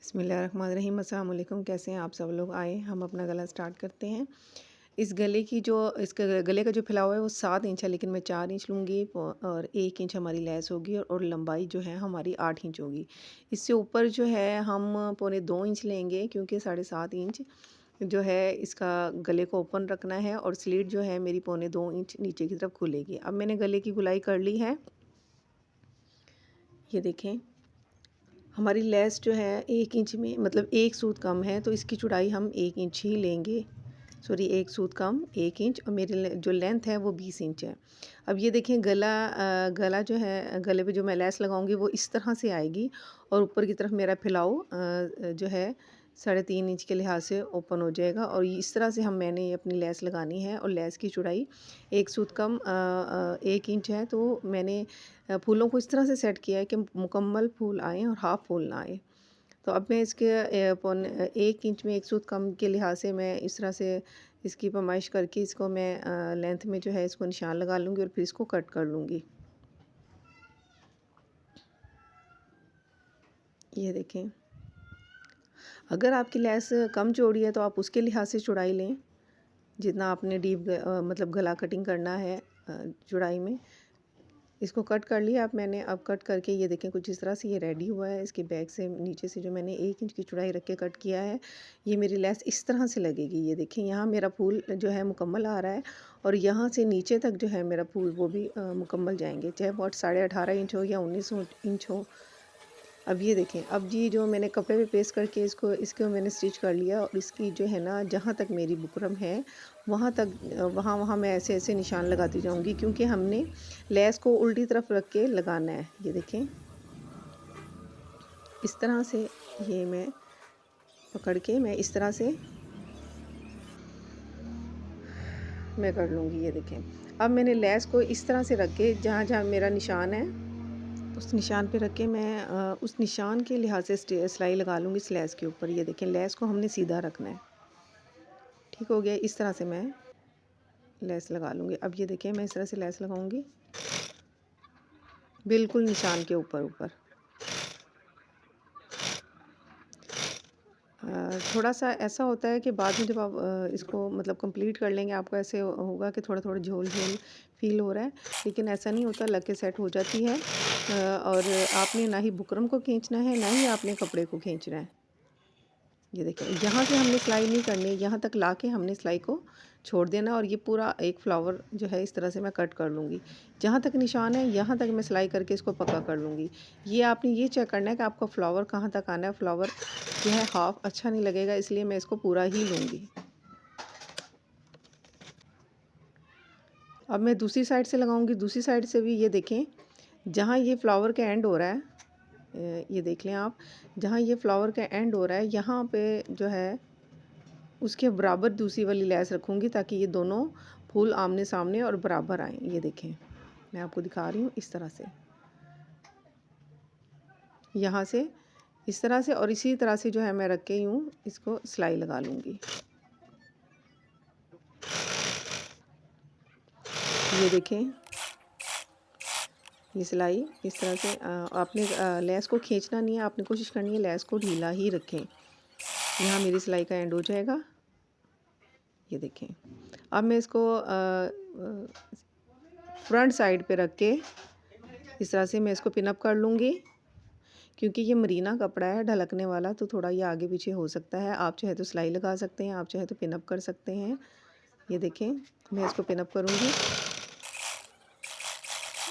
बिस्मिल्लाहिर्रहमानिर्रहीम। अस्सलाम वालेकुम। कैसे हैं आप सब लोग? आए हम अपना गला स्टार्ट करते हैं। इस गले की जो इसका गले का जो फैलाव है वो 7 इंच है, लेकिन मैं 4 इंच लूँगी और 1 इंच हमारी लेस होगी और लंबाई जो है हमारी 8 इंच होगी। इससे ऊपर जो है हम पौने 2 इंच लेंगे, क्योंकि 7.5 इंच जो है इसका गले को ओपन रखना है और स्लीट जो है मेरी पौने 2 इंच नीचे की तरफ खुलेगी। अब मैंने गले की गुलाई कर ली है। ये देखें, हमारी लेस जो है 1 इंच में, मतलब 1 सूत कम है, तो इसकी चौड़ाई हम 1 इंच ही लेंगे। सॉरी, 1 सूत कम 1 इंच, और मेरी जो लेंथ है वो 20 इंच है। अब ये देखें, गला जो है, गले पे जो मैं लेस लगाऊंगी वो इस तरह से आएगी और ऊपर की तरफ मेरा फैलाव जो है 3.5 इंच के लिहाज से ओपन हो जाएगा। और इस तरह से मैंने अपनी लेस लगानी है। और लेस की चौड़ाई 1 सूत कम 1 इंच है। तो मैंने फूलों को इस तरह से सेट किया है कि मुकम्मल फूल आए और हाफ फूल ना आए। तो अब मैं इसके 1 इंच में 1 सूत कम के लिहाज से मैं इस तरह से इसकी पैमाइश करके इसको मैं लेंथ में जो है इसको निशान लगा लूँगी और फिर इसको कट कर लूँगी। ये देखें, अगर आपकी लेस कम चौड़ी है तो आप उसके लिहाज से चौड़ाई लें, जितना आपने मतलब गला कटिंग करना है चौड़ाई में। इसको कट कर लिया मैंने। अब कट करके ये देखें, कुछ इस तरह से ये रेडी हुआ है। इसके बैक से नीचे से जो मैंने 1 इंच की चौड़ाई रख के कट किया है, ये मेरी लेस इस तरह से लगेगी। ये देखें, यहाँ मेरा फूल जो है मुकम्मल आ रहा है और यहाँ से नीचे तक जो है मेरा फूल वो भी मुकम्मल जाएंगे, चाहे वो 18.5 इंच हो या 19 इंच हो। अब ये देखें, अब जी जो मैंने कपड़े पे पेस्ट करके इसको मैंने स्टिच कर लिया और इसकी जो है ना, जहाँ तक मेरी बुकरम है वहाँ तक वहाँ वहाँ मैं ऐसे ऐसे निशान लगाती जाऊँगी, क्योंकि हमने लेस को उल्टी तरफ रख के लगाना है। ये देखें, इस तरह से ये मैं पकड़ के मैं इस तरह से मैं कर लूँगी। ये देखें, अब मैंने लेस को इस तरह से रख के जहाँ जहाँ मेरा निशान है उस निशान पे रख के मैं उस निशान के लिहाज से सिलाई लगा लूँगी इस लेस के ऊपर। ये देखें, लेस को हमने सीधा रखना है। ठीक हो गया। इस तरह से मैं लेस लगा लूँगी। अब ये देखें, मैं इस तरह से लेस लगाऊँगी बिल्कुल निशान के ऊपर ऊपर। थोड़ा सा ऐसा होता है कि बाद में जब आप इसको मतलब कंप्लीट कर लेंगे, आपको ऐसे होगा कि थोड़ा थोड़ा झोल झोल फील हो रहा है, लेकिन ऐसा नहीं होता, लग के सेट हो जाती है। और आपने ना ही बुकरम को खींचना है, ना ही आपने कपड़े को खींचना है। ये देखें, यहाँ से हमने सिलाई नहीं करनी, यहाँ तक लाके हमने सिलाई को छोड़ देना। और ये पूरा एक फ्लावर जो है इस तरह से मैं कट कर लूँगी। जहाँ तक निशान है यहाँ तक मैं सिलाई करके इसको पक्का कर लूँगी। ये आपने ये चेक करना है कि आपका फ्लावर कहाँ तक आना है। फ्लावर जो है हाफ अच्छा नहीं लगेगा, इसलिए मैं इसको पूरा ही लूँगी। अब मैं दूसरी साइड से लगाऊँगी। दूसरी साइड से भी ये देखें, जहाँ ये फ्लावर का एंड हो रहा है, ये देख लें आप, जहाँ ये फ्लावर का एंड हो रहा है यहाँ पे जो है उसके बराबर दूसरी वाली लेस रखूँगी, ताकि ये दोनों फूल आमने सामने और बराबर आएँ। ये देखें, मैं आपको दिखा रही हूँ इस तरह से, यहाँ से इस तरह से, और इसी तरह से जो है मैं रख के यूँ इसको सिलाई लगा लूँगी। ये देखें, ये सिलाई इस तरह से आपने लेस को खींचना नहीं है, आपने कोशिश करनी है लेस को ढीला ही रखें। यहाँ मेरी सिलाई का एंड हो जाएगा। ये देखें, अब मैं इसको फ्रंट साइड पे रख के इस तरह से मैं इसको पिनअप कर लूँगी। क्योंकि ये मरीना कपड़ा है ढलकने वाला, तो थोड़ा ये आगे पीछे हो सकता है। आप चाहे तो सिलाई लगा सकते हैं, आप चाहे तो पिनअप कर सकते हैं। ये देखें, मैं इसको पिनअप करूँगी।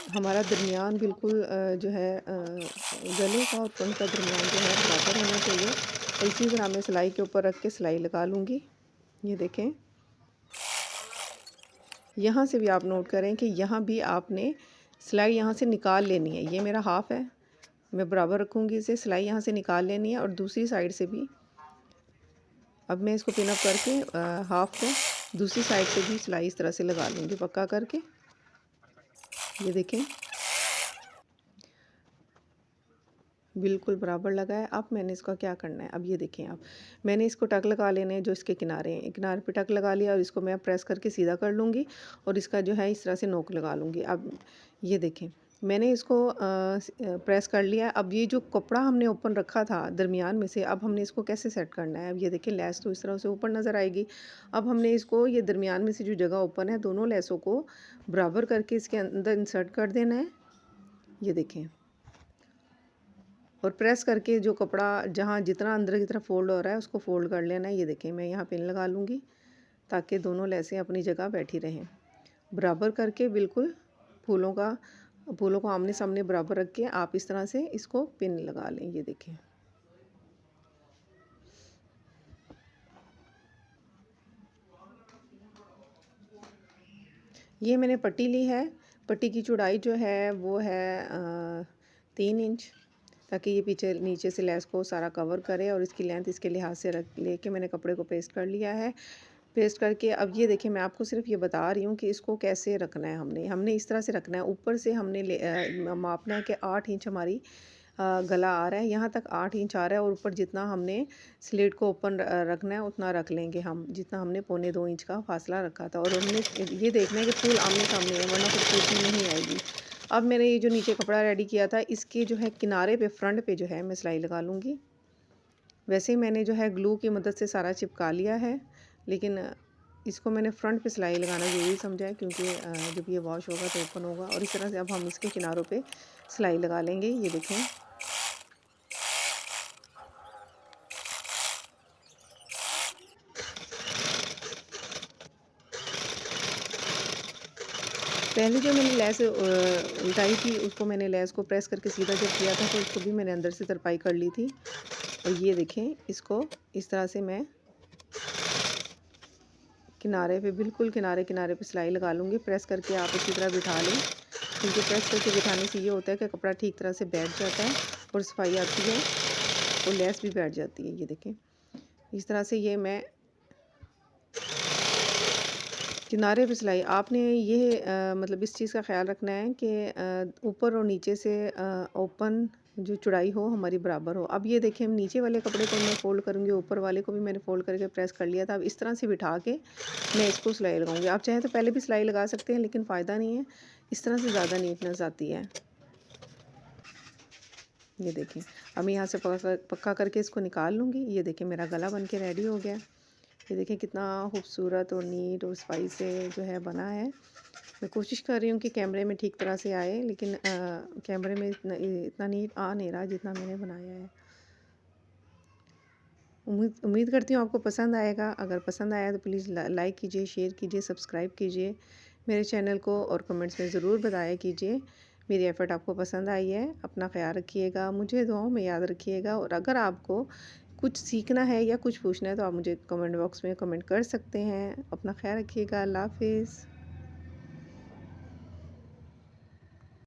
हमारा दरमियान बिल्कुल जो है गले का और फ्रंट का दरमियान जो है बराबर होना चाहिए। और इसी तरह मैं सिलाई के ऊपर रख के सिलाई लगा लूँगी। ये देखें, यहाँ से भी आप नोट करें कि यहाँ भी आपने सिलाई यहाँ से निकाल लेनी है। ये मेरा हाफ है, मैं बराबर रखूँगी इसे, सिलाई यहाँ से निकाल लेनी है। और दूसरी साइड से भी अब मैं इसको पिनअप करके हाफ को दूसरी साइड से भी सिलाई इस तरह से लगा लूँगी पक्का करके। ये देखें, बिल्कुल बराबर लगा है। अब मैंने इसका क्या करना है, अब ये देखें आप, मैंने इसको टक लगा लेने हैं, जो इसके किनारे हैं, किनारे पे टक लगा लिया और इसको मैं प्रेस करके सीधा कर लूँगी और इसका जो है इस तरह से नोक लगा लूँगी। अब ये देखें, मैंने इसको प्रेस कर लिया। अब ये जो कपड़ा हमने ओपन रखा था दरमियान में से, अब हमने इसको कैसे सेट करना है। अब ये देखिए लेस तो इस तरह से ऊपर नज़र आएगी। अब हमने इसको ये दरमियान में से जो जगह ओपन है, दोनों लेसों को बराबर करके इसके अंदर इंसर्ट कर देना है। ये देखें, और प्रेस करके जो कपड़ा जहाँ जितना अंदर की तरफ फोल्ड हो रहा है उसको फोल्ड कर लेना है। ये देखें, मैं यहाँ पिन लगा लूँगी ताकि दोनों लेसें अपनी जगह बैठी रहें। बराबर करके बिल्कुल फूलों को आमने सामने बराबर रख के आप इस तरह से इसको पिन लगा लें। ये देखें, ये मैंने पट्टी ली है। पट्टी की चौड़ाई जो है वो है 3 इंच, ताकि ये पीछे नीचे से लेस को सारा कवर करे, और इसकी लेंथ इसके लिहाज से रख लेके मैंने कपड़े को पेस्ट कर लिया है। पेस्ट करके अब ये देखिए, मैं आपको सिर्फ ये बता रही हूँ कि इसको कैसे रखना है। हमने इस तरह से रखना है। ऊपर से हमने मापना है कि 8 इंच हमारी गला आ रहा है, यहाँ तक 8 इंच आ रहा है, और ऊपर जितना हमने स्लिट को ओपन रखना है उतना रख लेंगे हम, जितना हमने 1.25 इंच का फासला रखा था। और हमने ये देखना है कि फूल आमने सामने है, वरना फिर टूटनी नहीं आएगी। अब मैंने ये जो नीचे कपड़ा रेडी किया था, इसके जो है किनारे पे, फ्रंट पे जो है मैं सिलाई लगा लूँगी। वैसे ही मैंने जो है ग्लू की मदद से सारा चिपका लिया है, लेकिन इसको मैंने फ्रंट पे सिलाई लगाना ज़रूरी समझा है, क्योंकि जब ये वॉश होगा तो ओपन होगा। और इस तरह से अब हम इसके किनारों पे सिलाई लगा लेंगे। ये देखें, पहले जो मैंने लेस उल्टाई थी, उसको मैंने लेस को प्रेस करके सीधा जब किया था तो उसको भी मैंने अंदर से तरपाई कर ली थी। और ये देखें, इसको इस तरह से मैं किनारे पे, बिल्कुल किनारे किनारे पे सिलाई लगा लूँगी। प्रेस करके आप इसी तरह बिठा लें, क्योंकि प्रेस करके बिठाने से ये होता है कि कपड़ा ठीक तरह से बैठ जाता है और सफाई आती है और लेस भी बैठ जाती है। ये देखें, इस तरह से ये मैं किनारे पे सिलाई, आपने ये मतलब इस चीज़ का ख्याल रखना है कि ऊपर और नीचे से ओपन जो चौड़ाई हो हमारी बराबर हो। अब ये देखिए, हम नीचे वाले कपड़े को मैं फ़ोल्ड करूँगी, ऊपर वाले को भी मैंने फ़ोल्ड करके प्रेस कर लिया था। अब इस तरह से बिठा के मैं इसको सिलाई लगाऊंगी। आप चाहें तो पहले भी सिलाई लगा सकते हैं, लेकिन फ़ायदा नहीं है, इस तरह से ज़्यादा नीटनेस आती है। ये देखें, अब मैं यहाँ से पक्का करके इसको निकाल लूँगी। ये देखें, मेरा गला बन के रेडी हो गया। ये देखें कितना खूबसूरत और नीट और सफाई से जो है बना है। मैं कोशिश कर रही हूँ कि कैमरे में ठीक तरह से आए, लेकिन कैमरे में इतना नीट आ नहीं रहा जितना मैंने बनाया है। उम्मीद करती हूँ आपको पसंद आएगा। अगर पसंद आया तो प्लीज़ लाइक कीजिए, शेयर कीजिए, सब्सक्राइब कीजिए मेरे चैनल को, और कमेंट्स में ज़रूर बताया कीजिए मेरी एफ़र्ट आपको पसंद आई है। अपना ख्याल रखिएगा, मुझे दुआओं में याद रखिएगा। और अगर आपको कुछ सीखना है या कुछ पूछना है तो आप मुझे कमेंट बॉक्स में कमेंट कर सकते हैं। अपना ख्याल रखिएगा। अल्लाह हाफ़िज़।